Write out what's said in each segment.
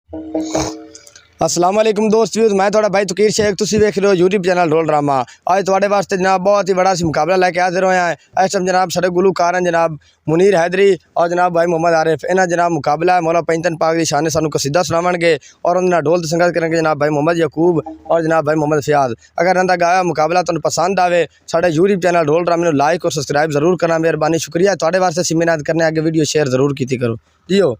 अस्सलाम वालेकुम दोस्तों, मैं थोड़ा भाई तकीर शेख, तुसी देख रहे हो यूट्यूब चैनल ढोल ड्रामा। आज थोड़े वास्ते जनाब बहुत ही बड़ा सी मुकाबला लेके हाजिर होए हैं। इस टाइम जनाब साढ़े गुलूकार हैं जनाब मुनीर हैदरी और जनाब भाई मोहम्मद आरिफ। इन्हां जनाब मुकाबला है मौला पैंतन पाक की शान सानू कसीदा सुनावणगे और उन्होंने ढोल ते संगत करेंगे जनाब भाई मोहम्मद यकूब और जनाब भाई मोहम्मद फयाज। अगर इन्हां दा गाया मुकाबला तुहानू पसंद आवे साढ़े यूट्यूब चैनल ढोल ड्रामे नू लाइक और सब्सक्राइब जरूर करना, मेहरबानी शुक्रिया। थोड़े वास्ते सी मेहनत करने आगे वीडियो शेयर जरूर की करो जियो।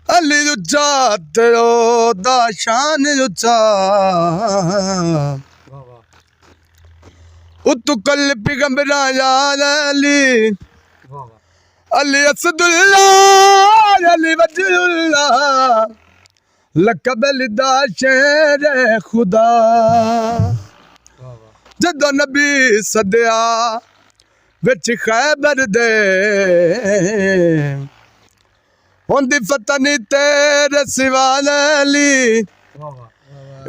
अली रुचा तेरो दा शान रुचा उतु कल पैगंबरा यार अली अली असदुल्लाह अली वजहुल्लाह लकब लिदा शेर खुदा जदों नबी सदया विच खैबर दे होंदी फतनी तेरे सिवाल अली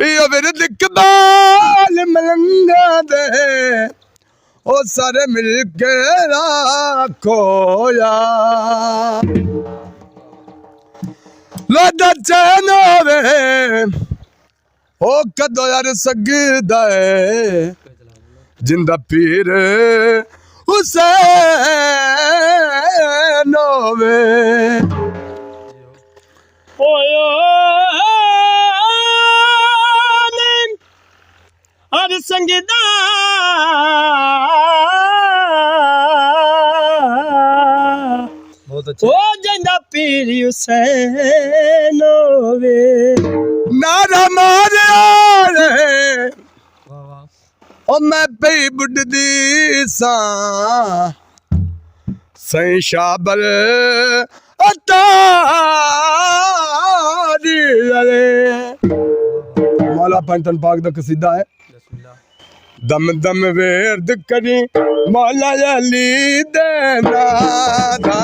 यो विरद इकबाल मलंगा दे ओ सारे मिल के राखो या लादा चैन होवे ओ कदों यार सगदा है जिंदा पीर हुसैन होवे हर संगदा ओ जंदा पीर हुसैन होवे नारा मारिया रे ओ मैं पई बुढ़दी सा सही शाबल मौला पंचन पाक दा कसीदा है। दम दम वेर्द करी मौला अली दे नादा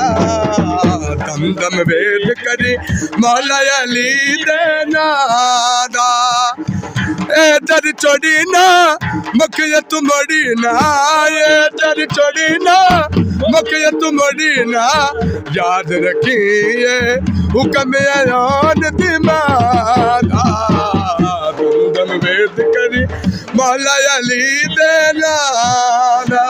दम दम वेर्द करी मौला अली दे नादा ए दर छोड़ी ना मखिया तू मोड़ी ना ए दर छोड़ी ना मखिया तू मोड़ी ना याद रखिए हुक्म ऐलान दिमादा दम दम वेद करी मौला अली दे नादा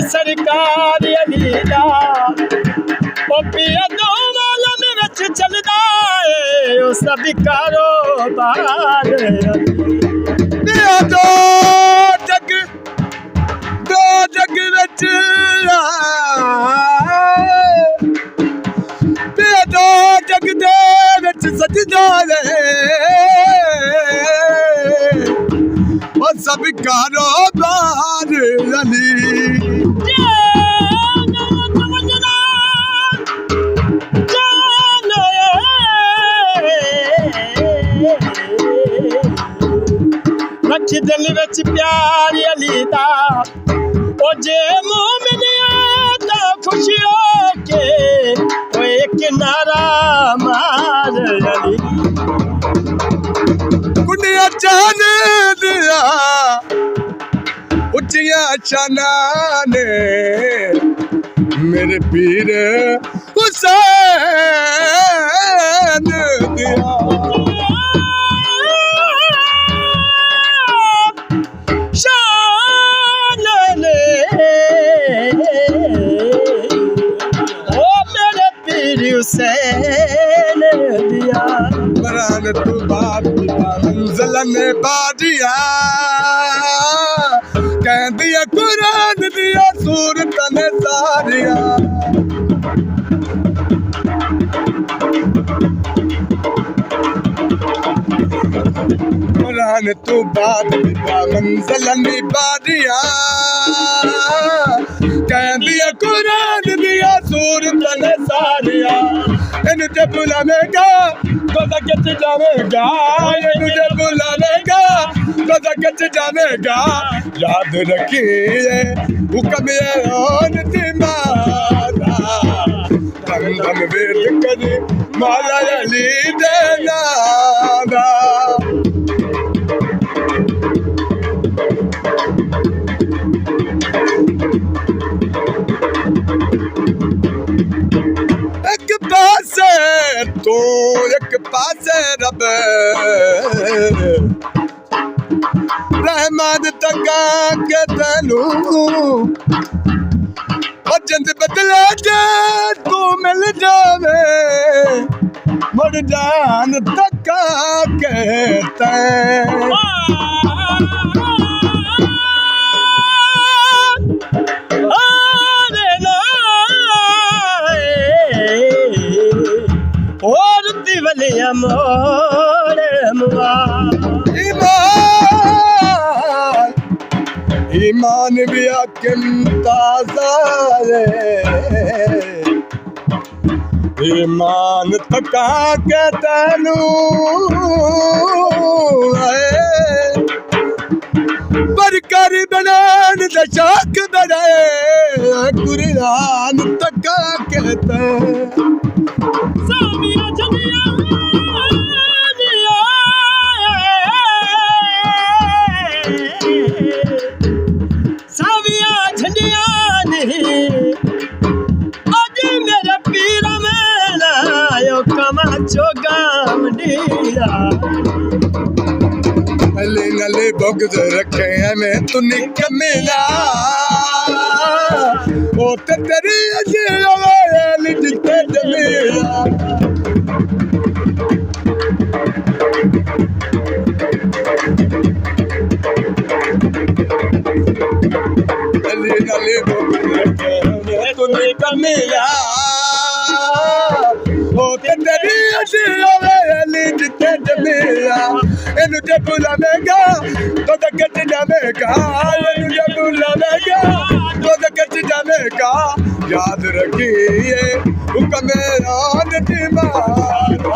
सरकार अलीदा ओ पिया दो मालम विच चलदा ए ओ सब कारोबार पिया दो जग विच पिया दो जग दे विच सजदा ओ सब कारोबार अली रख दिल विच प्यार अली दा ओ जे मोमिनिया दा खुशी हो के ओ एक नारा मार अली कुंडिया चान दिया उच्चिया शाना ने मेरे पीर हुसैन कुरान तू बात मंजिल ने बाजिया कह दिया कुरान दिया सूरत ने सारिया कुरान तू बात मंजिल ने बाजिया कह दिया कुरान दिया सूरत ने सारिया इन ते बुलावेगा तो जगत जावेगा इन ते बुलावेगा तो जगत जावेगा याद रखिए हुक्म है तिमारा धम धम वेद करे माला अली देना एक पासे तू एक पासे रब रहमान तका के तैनू जिंद बदला जे तू मिल जावे मुड़ जान तका के तैन ईमान भी आकिम ताज़ा ईमान तका के तैनू पर कर बनान दशाक बड़े कुरान तका के तैनू अले नले बुग़्ज़ रखे हमें तू निक मिला ओ ते तेरी अजील जिते जमीला अले नले बुग़्ज़ रखे हमें तू निक मिला ओ ते तेरी अजील जिते जमीला इन ते बुलावेगा तो जगत जावेगा इन ते बुलावेगा तो जगत जावेगा याद रखिए हुक्म है तिमारा